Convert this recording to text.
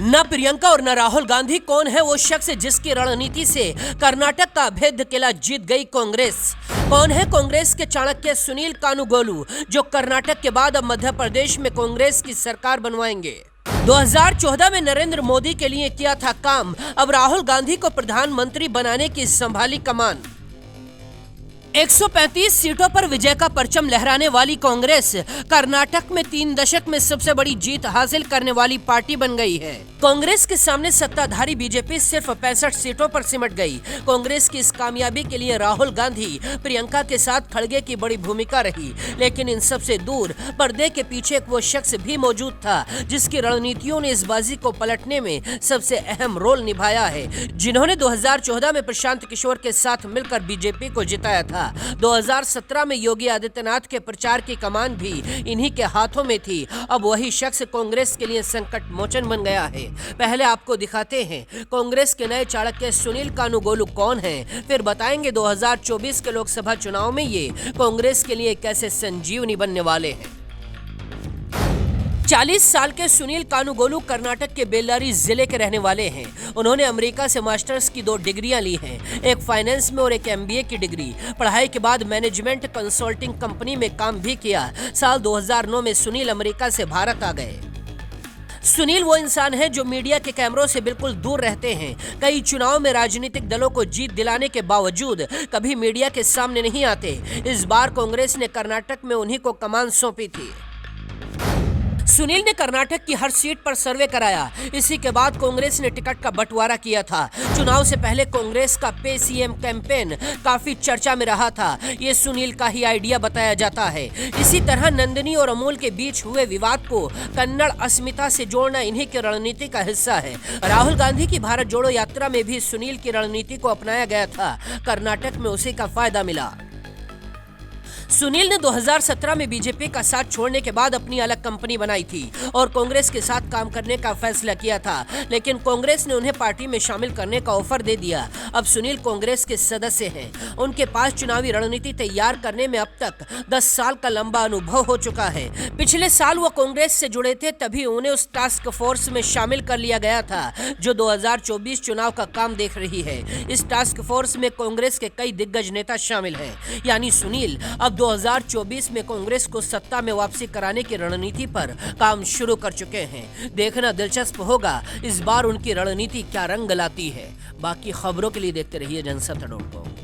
न प्रियंका और न राहुल गांधी। कौन है वो शख्स जिसकी रणनीति से कर्नाटक का अभेद्य किला जीत गई कांग्रेस? कौन है कांग्रेस के चाणक्य सुनील कानुगोलू, जो कर्नाटक के बाद अब मध्य प्रदेश में कांग्रेस की सरकार बनवाएंगे? 2014 में नरेंद्र मोदी के लिए किया था काम, अब राहुल गांधी को प्रधानमंत्री बनाने की संभाली कमान। 135 सीटों पर विजय का परचम लहराने वाली कांग्रेस कर्नाटक में 3 दशक में सबसे बड़ी जीत हासिल करने वाली पार्टी बन गई है। कांग्रेस के सामने सत्ताधारी बीजेपी सिर्फ 65 सीटों पर सिमट गई। कांग्रेस की इस कामयाबी के लिए राहुल गांधी, प्रियंका के साथ खड़गे की बड़ी भूमिका रही, लेकिन इन सबसे दूर पर्दे के पीछे एक वो शख्स भी मौजूद था जिसकी रणनीतियों ने इस बाजी को पलटने में सबसे अहम रोल निभाया है, जिन्होंने 2014 में प्रशांत किशोर के साथ मिलकर बीजेपी को जिताया था। 2017 में योगी आदित्यनाथ के प्रचार की कमान भी इन्हीं के हाथों में थी। अब वही शख्स कांग्रेस के लिए संकट मोचन बन गया है। पहले आपको दिखाते हैं कांग्रेस के नए चाणक्य सुनील कानुगोलू कौन हैं, फिर बताएंगे 2024 के लोकसभा चुनाव में ये कांग्रेस के लिए कैसे संजीवनी बनने वाले हैं। 40 साल के सुनील कानुगोलू कर्नाटक के बेल्लारी जिले के रहने वाले हैं। उन्होंने अमेरिका से मास्टर्स की 2 डिग्रियां ली हैं, एक फाइनेंस में और एक MBA की डिग्री। पढ़ाई के बाद मैनेजमेंट कंसल्टिंग कंपनी में काम भी किया। साल 2009 में सुनील अमेरिका से भारत आ गए। सुनील वो इंसान है जो मीडिया के कैमरों से बिल्कुल दूर रहते हैं। कई चुनाव में राजनीतिक दलों को जीत दिलाने के बावजूद कभी मीडिया के सामने नहीं आते। इस बार कांग्रेस ने कर्नाटक में उन्हीं को कमान सौंपी थी। सुनील ने कर्नाटक की हर सीट पर सर्वे कराया। इसी के बाद कांग्रेस ने टिकट का बंटवारा किया था। चुनाव से पहले कांग्रेस का पे CM कैंपेन काफी चर्चा में रहा था। ये सुनील का ही आइडिया बताया जाता है। इसी तरह नंदिनी और अमूल के बीच हुए विवाद को कन्नड़ अस्मिता से जोड़ना इन्हीं की रणनीति का हिस्सा है। राहुल गांधी की भारत जोड़ो यात्रा में भी सुनील की रणनीति को अपनाया गया था। कर्नाटक में उसी का फायदा मिला। सुनील ने 2017 में बीजेपी का साथ छोड़ने के बाद अपनी अलग कंपनी बनाई थी और कांग्रेस के साथ काम करने का फैसला किया था, लेकिन कांग्रेस ने उन्हें पार्टी में शामिल करने का ऑफर दे दिया। अब सुनील कांग्रेस के सदस्य हैं। उनके पास चुनावी रणनीति तैयार करने में अब तक 10 साल का लंबा अनुभव हो चुका है। पिछले साल वो कांग्रेस से जुड़े थे, तभी उन्हें उस टास्क फोर्स में शामिल कर लिया गया था जो 2024 चुनाव का काम देख रही है। इस टास्क फोर्स में कांग्रेस के कई दिग्गज नेता शामिल हैं, यानी सुनील अब 2024 में कांग्रेस को सत्ता में वापसी कराने की रणनीति पर काम शुरू कर चुके हैं। देखना दिलचस्प होगा इस बार उनकी रणनीति क्या रंग लाती है। बाकी खबरों के लिए देखते रहिए जनसत्ता.com।